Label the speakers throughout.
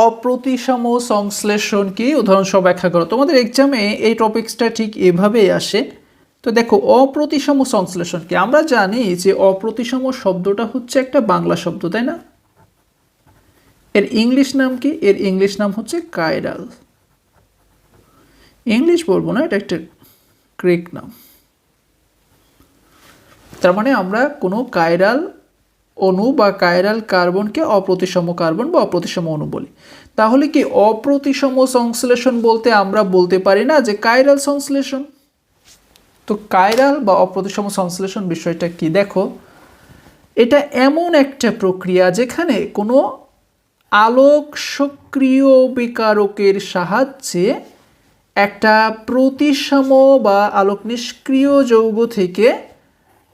Speaker 1: অপ্রতিসম সংশ্লেষণ কি উদাহরণসহ ব্যাখ্যা করো। তোমাদের এক্সামে এই টপিক্সটা ঠিক এভাবেই আসে। তো দেখো অপ্রতিসম সংশ্লেষণ কি, আমরা জানি যে অপ্রতিসম শব্দটা হচ্ছে একটা বাংলা শব্দ, তাই না? এর ইংলিশ নাম কি? এর ইংলিশ নাম হচ্ছে কাইরাল। ইংলিশ বলবো না, এটা একটা গ্রিক নাম। তার মানে আমরা কোনো কাইরাল অণু বা কাইরাল কার্বনকে অপ্রতিসম কার্বন বা অপ্রতিসম অণু বলি। তাহলে কি অপ্রতিসম সংশ্লেষণ বলতে আমরা বলতে পারি না যে কাইরাল সংশ্লেষণ? তো কাইরাল বা অপ্রতিসম সংশ্লেষণ বিষয়টা কি, দেখো এটা এমন একটা প্রক্রিয়া যেখানে কোনো আলোক সক্রিয় বিকারকের সাহায্যে একটা প্রতিসম বা আলোক নিষ্ক্রিয় যৌগ থেকে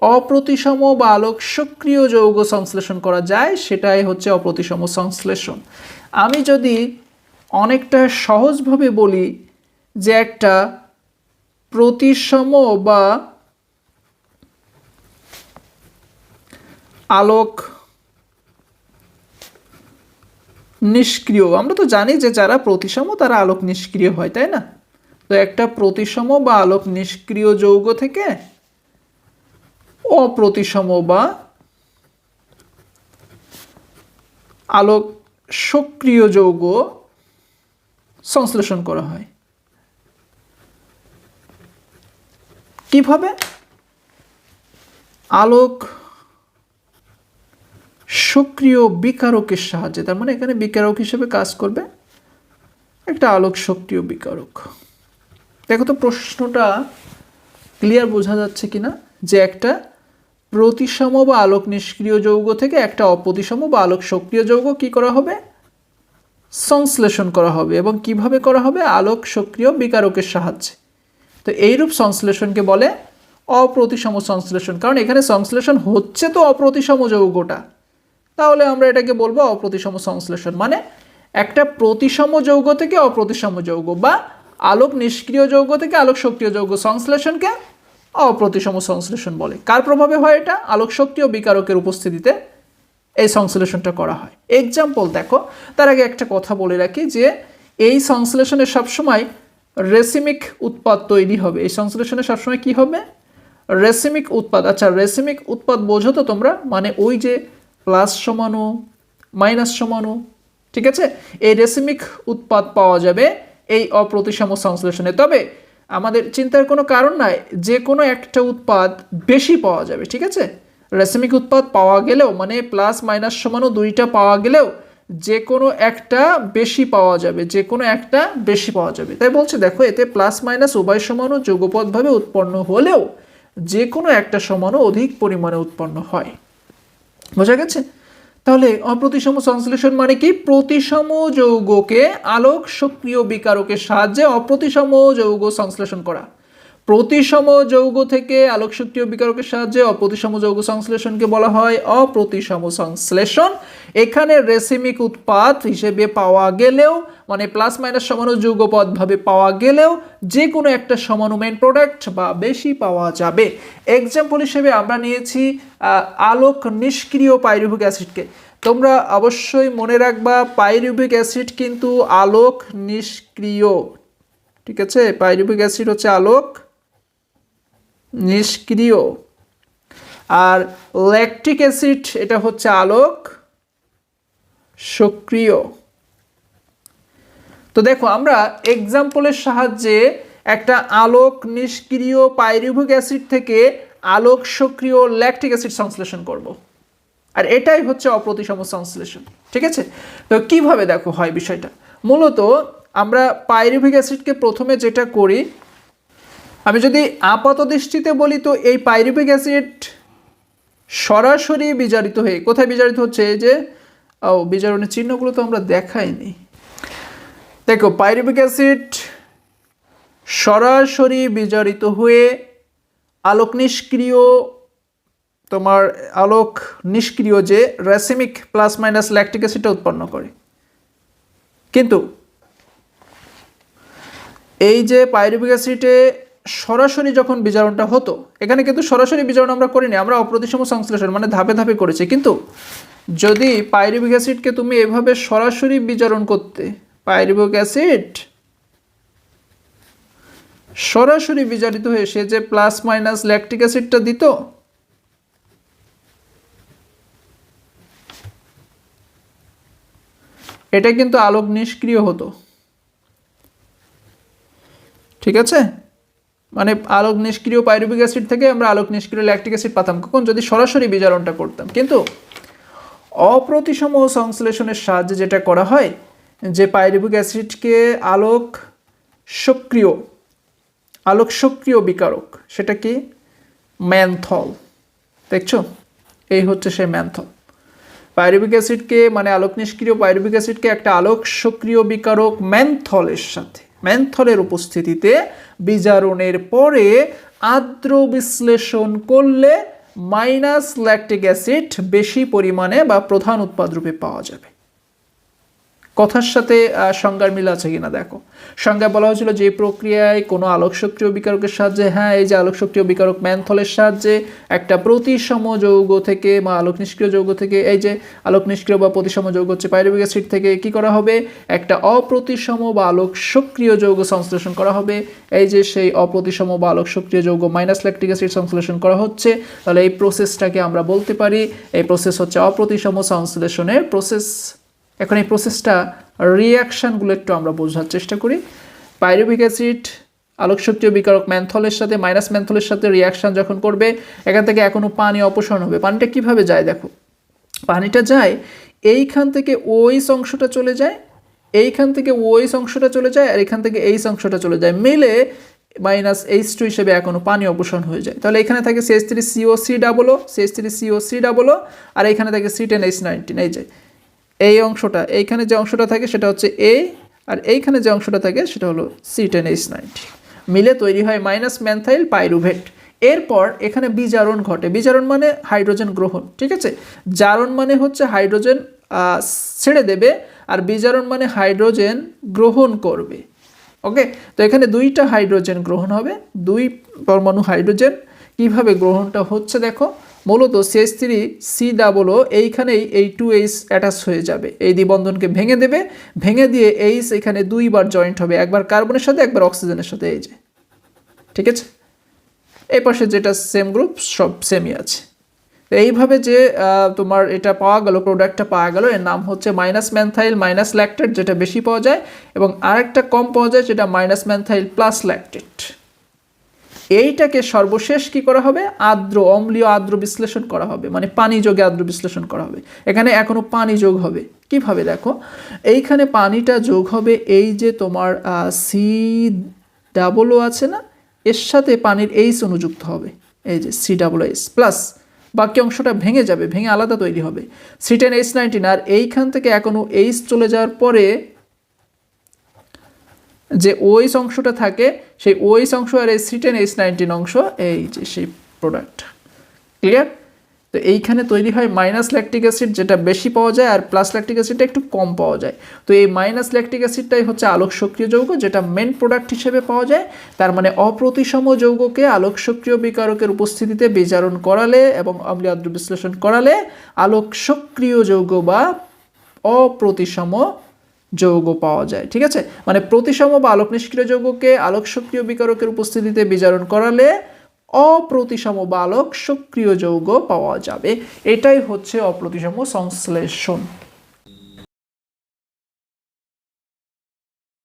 Speaker 1: অপ্রতিসম বা আলোক সক্রিয় যৌগ সংশ্লেষণ করা যায়, সেটাই হচ্ছে অপ্রতিসম সংশ্লেষণ। আমি যদি অনেকটা সহজভাবে বলি যে একটা প্রতিসম বা আলোক নিষ্ক্রিয়, আমরা তো জানি যে যারা প্রতিসম তারা আলোক নিষ্ক্রিয় হয়, তাই না? তো একটা প্রতিসম বা আলোক নিষ্ক্রিয় যৌগ থেকে অপ্রতিসম বা আলোক সক্রিয় যৌগ সংশ্লেষণ করা হয় কিভাবে? আলোক সক্রিয় বিকারকের সাহায্যে। তার মানে এখানে বিকারক হিসেবে কাজ করবে একটা আলোক সক্রিয় বিকারক। দেখো তো প্রশ্নটা ক্লিয়ার বোঝা যাচ্ছে কিনা, যে একটা প্রতিসম বা আলোক নিষ্ক্রিয় যৌগ থেকে একটা অপ্রতিসম বা আলোক সক্রিয় যৌগ কি করা হবে? সংশ্লেষণ করা হবে। এবং কিভাবে করা হবে? আলোক সক্রিয় বিকারকের সাহায্যে। তো এইরূপ সংশ্লেষণকে বলে অপ্রতিসম সংশ্লেষণ, কারণ এখানে সংশ্লেষণ হচ্ছে তো অপ্রতিসম যৌগটা, তাহলে আমরা এটাকে বলবো অপ্রতিসম সংশ্লেষণ। মানে একটা প্রতিসম যৌগ থেকে অপ্রতিসম যৌগ বা আলোক নিষ্ক্রিয় যৌগ থেকে আলোক সক্রিয় যৌগ সংশ্লেষণকে অপ্রতিসম সংশ্লেষণ বলে। কার প্রভাবে হয় এটা? আলোক সক্রিয় বিকারকের উপস্থিতিতে এই সংশ্লেষণটা করা হয়। এক্সাম্পল দেখো, তার আগে একটা কথা বলে রাখি যে এই সংশ্লেষণে সবসময় রেসিমিক উৎপাদ তৈরি হবে। এই সংশ্লেষণে সবসময় কি হবে? রেসিমিক উৎপাদ। আচ্ছা, রেসিমিক উৎপাদ বোঝো তো তোমরা? মানে ওই যে প্লাস সমাণু মাইনাস সমাণু, ঠিক আছে? এই রেসিমিক উৎপাদ পাওয়া যাবে এই অপ্রতিসম সংশ্লেষণে। তবে আমাদের চিন্তার কোনো কারণ নাই, যে কোনো একটা উৎপাদ বেশি পাওয়া যাবে, ঠিক আছে? রেসিমিক উৎপাদ পাওয়া গেলেও, মানে প্লাস মাইনাস সমাণু দুইটা পাওয়া গেলেও যে কোনো একটা বেশি পাওয়া যাবে, যে কোনো একটা বেশি পাওয়া যাবে। তাই বলছে দেখো, এতে প্লাস মাইনাস উভয় সমাণু যৌগপদভাবে উৎপন্ন হলেও যে কোনো একটা সমাণু অধিক পরিমাণে উৎপন্ন হয়। বোঝা গেছে? তাহলে অপ্রতিসম সংশ্লেষণ মানে কি? প্রতিসম যৌগকে আলোক সক্রিয় বিকারকের সাহায্যে অপ্রতিসম যৌগ সংশ্লেষণ করা। প্রতিসম যৌগ থেকে আলোক সক্রিয় বিকারকের সাহায্যে অপ্রতিসম যৌগ সংশ্লেষণকে বলা হয় অপ্রতিসম সংশ্লেষণ। এখানে রেসিমিক উৎপাদ হিসেবে পাওয়া গেলেও, মানে প্লাস মাইনাস সমাণু যৌগপদ ভাবে পাওয়া গেলেও যে কোনো একটা সমাণু মেইন প্রোডাক্ট বা বেশি পাওয়া যাবে। এক্সাম্পল হিসেবে আমরা নিয়েছি আলোক নিষ্ক্রিয় পাইরুভিক অ্যাসিডকে। তোমরা অবশ্যই মনে রাখবা, পাইরুভিক অ্যাসিড কিন্তু আলোক নিষ্ক্রিয়, ঠিক আছে? পাইরুভিক অ্যাসিড হচ্ছে আলোক নিষ্ক্রিয়, আর ল্যাকটিক অ্যাসিড এটা হচ্ছে আলোক সক্রিয়। তো দেখো, আমরা এক্সাম্পলের সাহায্যে একটা আলোক নিষ্ক্রিয় পাইরুভিক অ্যাসিড থেকে আলোক সক্রিয় ল্যাকটিক অ্যাসিড সংশ্লেষণ করব, আর এটাই হচ্ছে অপ্রতিসম সংশ্লেষণ, ঠিক আছে? তো কিভাবে দেখো হয় বিষয়টা? মূলত আমরা পাইরুভিক অ্যাসিডকে প্রথমে যেটা করি, আমি যদি আপাত দৃষ্টিতে বলি, তো এই পাইরুভিক অ্যাসিড সরাসরি বিজারিত হয়ে কোথায় বিজারিত হচ্ছে? এই যে বিজারণের চিহ্নগুলো তো আমরা দেখাইনি। দেখো, পাইরুভিক অ্যাসিড সরাসরি বিজারিত হয়ে আলোক নিষ্ক্রিয়, তোমার আলোক নিষ্ক্রিয় যে রেসিমিক প্লাস মাইনাস ল্যাকটিক অ্যাসিডটা উৎপন্ন করে। কিন্তু এই যে পাইরুভিক অ্যাসিডে সরাসরি যখন বিজারণটা হতো, এখানে কিন্তু সরাসরি বিজারণ আমরা করিনি, আমরা অপ্রতিসম সংশ্লেষণ মানে ধাপে ধাপে করেছি। কিন্তু যদি পাইরুভিক অ্যাসিডকে তুমি এভাবে সরাসরি বিজারণ করতে, পাইরুভিক অ্যাসিড সরাসরি বিজারিত হয়ে সে যে প্লাস মাইনাস ল্যাকটিক অ্যাসিডটা দিত, এটা কিন্তু আলোক নিষ্ক্রিয় হতো। ঠিক আছে, মানে আলোক নিষ্ক্রিয় পাইরুভিক অ্যাসিড থেকে আমরা আলোক নিষ্ক্রিয় ল্যাকটিক অ্যাসিড পেতাম কখন, যদি সরাসরি বিজারণটা করতাম। কিন্তু অপ্রতিসম সংশ্লেষণের সাহায্যে যেটা করা হয়, যে পাইরুভিক অ্যাসিডকে আলোক সক্রিয় বিকারক, সেটা কি ম্যানথল। দেখছো, এই হচ্ছে সেই ম্যানথল। পাইরুভিক অ্যাসিডকে মানে আলোক নিষ্ক্রিয় পাইরুভিক অ্যাসিডকে একটা আলোক সক্রিয় বিকারক ম্যানথলের উপস্থিতিতে বিজারণের পরে আর্দ্র বিশ্লেষণ করলে মাইনাস ল্যাকটিক অ্যাসিড বেশি পরিমাণে বা প্রধান উৎপাদ রূপে পাওয়া যাবে। কথার সাথে সংজ্ঞার মিল আছে কিনা দেখো। সংজ্ঞা বলা হয়েছিল যে প্রক্রিয়ায় কোনো আলোক সক্রিয় বিকারকের সাহায্যে, হ্যাঁ এই যে আলোক সক্রিয় বিকারক ম্যানথলের সাহায্যে একটা প্রতিসম যৌগ থেকে বা আলোক নিষ্ক্রিয় যৌগ থেকে, এই যে আলোক নিষ্ক্রিয় বা প্রতিসম যৌগ হচ্ছে পাইরুভিক অ্যাসিড থেকে কি করা হবে, একটা অপ্রতিসম বা আলোক সক্রিয় যৌগ সংশ্লেষণ করা হবে। এই যে সেই অপ্রতিসম বা আলোক সক্রিয় যৌগ মাইনাস ল্যাকটিক অ্যাসিড সংশ্লেষণ করা হচ্ছে। তাহলে এই প্রসেসটাকে আমরা বলতে পারি এই প্রসেস হচ্ছে অপ্রতিসম সংশ্লেষণের প্রসেস। এখন এই প্রসেসটা রিয়াকশানগুলো একটু আমরা বোঝার চেষ্টা করি। পাইরুভিক অ্যাসিড আলোক সক্রিয় বিকারক ম্যানথলের সাথে মাইনাস ম্যানথলের সাথে রিয়াকশান যখন করবে, এখান থেকে এখনও পানি অপসারণ হবে। পানিটা কিভাবে যায় দেখো, পানিটা যায় এইখান থেকে ওইস অংশটা চলে যায়, এইখান থেকে ওইস অংশটা চলে যায়, আর এখান থেকে এইস অংশটা চলে যায়, মিলে -H2 হিসেবে এখনও পানি অপসারণ হয়ে যায়। তাহলে এখানে থাকে CH3COC, আর এখানে থাকে C10H19। এই যে এই অংশটা, এইখানে যে অংশটা থাকে সেটা হচ্ছে A, আর এইখানে যে অংশটা থাকে সেটা হলো C10H19, মিলে তৈরি হয় মাইনাস ম্যানথাইল পাইরুভেট। এরপর এখানে বিজারণ ঘটে। বিজারণ মানে হাইড্রোজেন গ্রহণ, ঠিক আছে। জারণ মানে হচ্ছে হাইড্রোজেন ছেড়ে দেবে, আর বিজারণ মানে হাইড্রোজেন গ্রহণ করবে। ওকে, তো এখানে দুইটা হাইড্রোজেন গ্রহণ হবে, দুই পরমাণু হাইড্রোজেন। কিভাবে গ্রহণটা হচ্ছে দেখো, মূলত CH3COO এইখানেই এই 2H অ্যাটাচ হয়ে যাবে, এই দ্বিবন্ধনকে ভেঙে দেবে, ভেঙে দিয়ে H এখানে দুইবার জয়েন্ট হবে, একবার কার্বনের সাথে একবার অক্সিজেনের সাথে। এই যে ঠিক আছে, এই পাশে যেটা সেম গ্রুপ সব সেমই আছে। এইভাবে যে তোমার এটা পাওয়া গেল, প্রোডাক্টটা পাওয়া গেল, এর নাম হচ্ছে মাইনাস ম্যানথাইল মাইনাস ল্যাকটেট, যেটা বেশি পাওয়া যায়, এবং আরেকটা কম পাওয়া যায় যেটা মাইনাস ম্যানথাইল প্লাস ল্যাকটেট। এইটাকে সর্বশেষ কি করা হবে, অম্লীয় আর্দ্র বিশ্লেষণ করা হবে, মানে পানি যোগে আর্দ্র বিশ্লেষণ করা হবে। এখানে এখনো পানি যোগ হবে। কিভাবে দেখো, এইখানে পানিটা যোগ হবে, এই যে তোমার COO আছে না, এর সাথে পানির H অনুযুক্ত হবে, এই যে COOH প্লাস, বাকি অংশটা ভেঙে যাবে, ভেঙে আলাদা তৈরি হবে C10H19। আর এইখান থেকে এখনো H চলে যাওয়ার পরে যে OH অংশটা থাকে, সেই OH অংশ আর এই C10H19 অংশ, এই যে সেই প্রোডাক্ট। ক্লিয়ার? তো এইখানে তৈরি হয় মাইনাস ল্যাকটিক অ্যাসিড, যেটা বেশি পাওয়া যায়, আর প্লাস ল্যাকটিক অ্যাসিডটা একটু কম পাওয়া যায়। তো এই মাইনাস ল্যাকটিক অ্যাসিডটাই হচ্ছে আলোক সক্রিয় যৌগ, যেটা মেন প্রোডাক্ট হিসেবে পাওয়া যায়। তার মানে অপ্রতিসম যৌগকে আলোক সক্রিয় বিকারকের উপস্থিতিতে বিজারণ করালে এবং অম্লীয় আর্দ্র বিশ্লেষণ করালে আলোক সক্রিয় যৌগ বা অপ্রতিসম যৌগ পাওয়া যায়। ঠিক আছে, মানে প্রতিসম বা আলোক নিষ্ক্রিয় যৌগকে আলোক সক্রিয় বিকারকের উপস্থিতিতে বিজারণ করালে অপ্রতিসম বা আলোক সক্রিয় যৌগ পাওয়া যাবে। এটাই হচ্ছে অপ্রতিসম সংশ্লেষণ।